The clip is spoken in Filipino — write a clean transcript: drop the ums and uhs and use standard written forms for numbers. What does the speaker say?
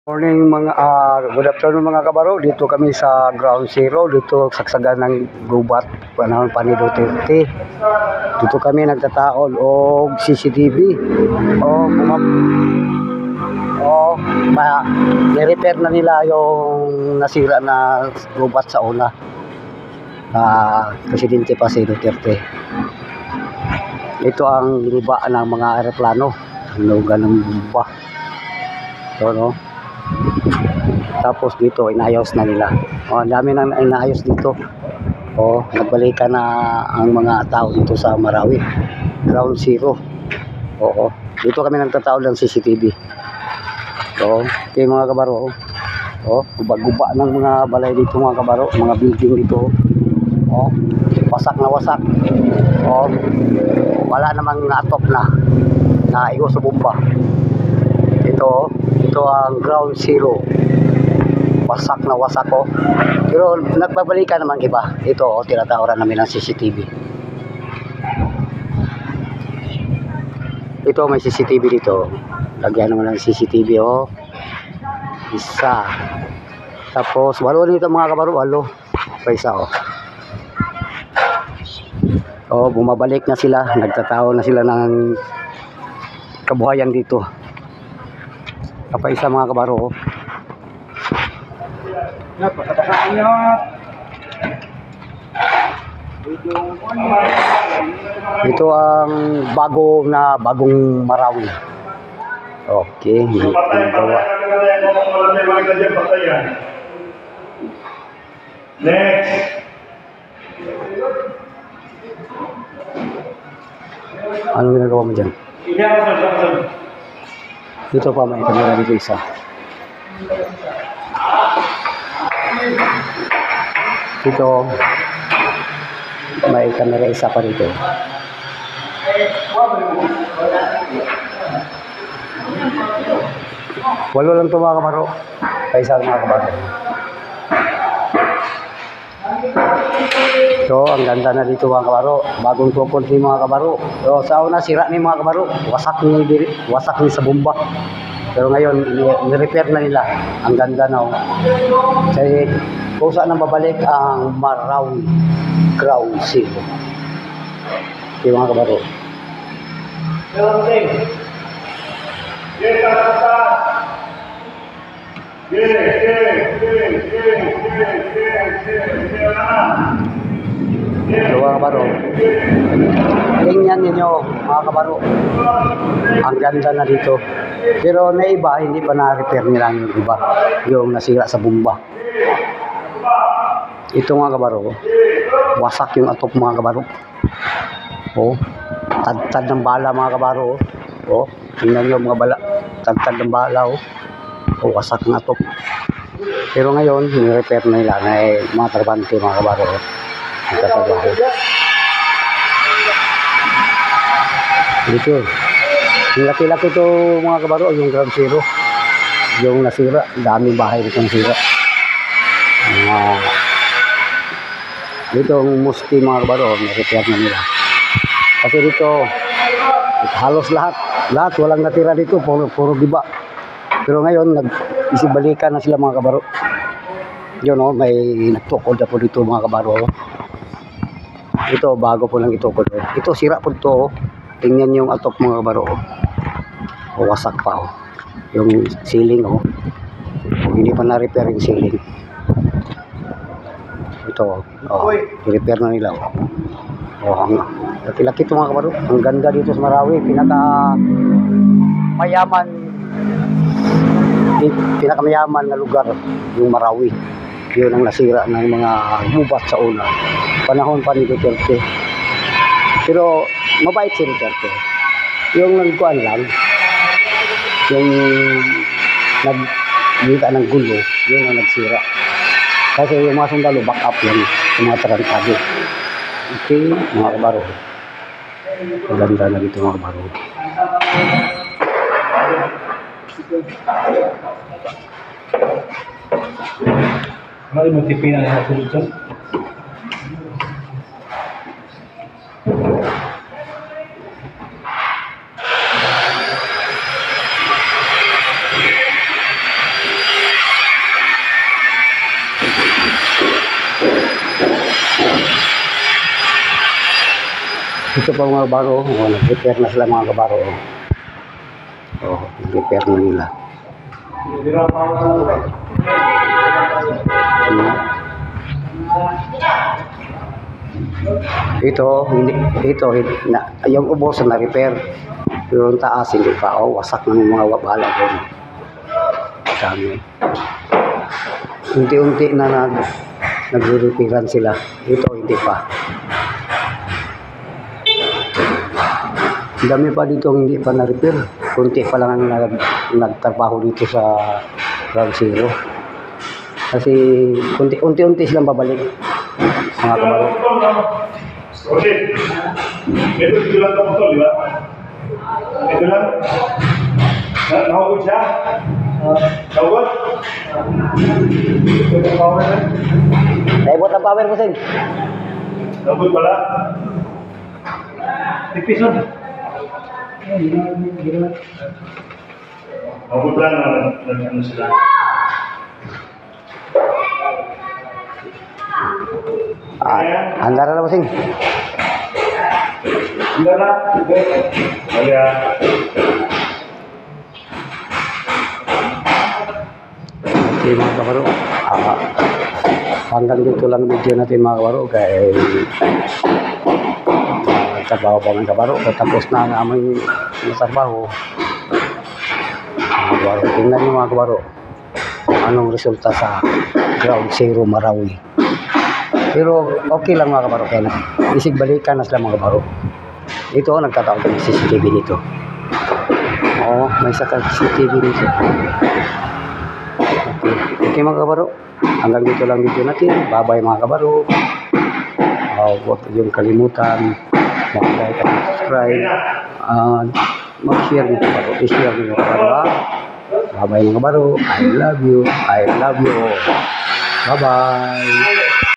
Morning good afternoon mga kabaro. Dito kami sa Ground Zero, dito saksagan ng gubat panahon pa ni Duterte. Dito kami nagtataol og CCTV o ni-repair na nila yung nasira na gubat sa una. Presidente pa si Duterte. Ito ang liba ng mga eroplano, lugan ng bomba. So, no? Tapos dito inayos na nila. Ang dami nang inayos dito. Nagbalikan na ang mga tao dito sa Marawi. Ground Zero. Dito kami nagtataol ng CCTV. Okay mga kabaro. Guba-guba ng mga balay dito mga kabaro, mga building dito. Wasak na wasak. Wala namang natop na naigo sa bomba. Ito ang Ground Zero. Wasak na wasak pero nagbabalikan naman iba. Ito tinatawaran namin ng CCTV. Ito may CCTV dito. Lagyan naman ng CCTV isa. Tapos walo dito mga kabaro, walo pa isa bumabalik na sila, nagtataw na sila ng kabuhayan dito. Isa mga kabaro ito ang bagong Marawi. Okay, next. Anong ginagawa mo dyan? Dito pa may kamera dito isa. Dito may kamera isa pa dito. Walo lang ito mga kabaro. Isa mga kabaro. So, ang ganda na dito mga kabaro. Bagong tukod ni mga kabaro. Sa una sira ni mga kabaro. Wasak ni sa bomba. Pero ngayon, ni-repair na nila. Ang ganda na. Kasi kung saan nang babalik ang Marawi Ground Zero. Yung mga kabaro. So mga kabaro, tingnan ninyo mga kabaro, ang ganda na dito. Pero na iba, hindi pa na-repair nila yung iba, yung nasira sa bomba. Ito mga kabaro, wasak yung atop mga kabaro. Tad-tad ng bala mga kabaro. Tingnan nyo mga bala, tad-tad ng bala. Wasak ng atop. Pero ngayon, ni-repair na nila na mga trabante mga kabaro. Nagtatrabaho. Dito. Yung laki-laki ito mga kabaro, yung Ground Zero. Yung nasira, daming bahay dito nasira. Dito ang mosque mga kabaro, na-repair na nila. Kasi dito, halos lahat, walang natira dito, puro giba. Pero ngayon, isibalikan na sila mga kabaro. Yun may nagtukod na po dito mga kabaro. Ito, bago po lang itukod. Ito, sira po ito. Tingnan yung atop mga kabaro. Wasak pa yung ceiling hindi pa na-repair yung ceiling. Ito, i-repair na nila. Ang laki-laki ito mga kabaro. Ang ganda dito sa Marawi. Pinakamayaman na lugar yung Marawi. Yun ang nasira ng mga gubat sa una. Panahon pa ni Duterte. Pero mabait si Duterte. Yung nagkuhan lang, yung nagdita ng gulo, yun ang nagsira. Kasi yung mga sundalo, back up lang, yung mga tarantado. Okay, mga kabaro. Maganda na dito mga kabaro. Mali mo tipin ang nasulod dyan. Ito pa mga kabaro, nag-repair na sila mga kabaro. Nag-repair na nila. Yung ubos na repair. Pero yung taas hindi pa. Wasak na ng mga wabala doon. Dami. Unti-unti na nagre-repairan sila. Ito hindi pa. Dami pa dito hindi pa na-repair. Kunti pa lang ang nagtrabaho dito sa Ground Zero. Kasi unti-unti silang babalik. Mga kabaro. Ito lang ang motor, di ba? Ito lang. Nahugod siya? Nahugod? Ito yung power na. Naibot ang power ko, Sing. Nahugod pala. Ipison. Nahugod lang ano sila. Handa na ba, Sing? Hindi na. Kaya. Okay mga kabaro, hanggang dito lang video natin mga kabaro. Kaya trabaho pa mga kabaro. Tapos na ang aming trabaho. Mga kabaro, tingnan nyo mga kabaro anong resulta sa Ground Zero Marawi. Pero okay lang mga kabaro, kaya isig balikan na sila mga kabaro. Ito, nagtataon ng CCTV dito. Oo, may saka CCTV dito. Okay mga kabaro, hanggang dito lang video natin. Bye-bye mga kabaro. Huwag yung kalimutan mag-like at subscribe. Mag-share nyo kabaro. I-share nyo kabaro. Bye-bye mga kabaro. I love you. I love you. Bye-bye.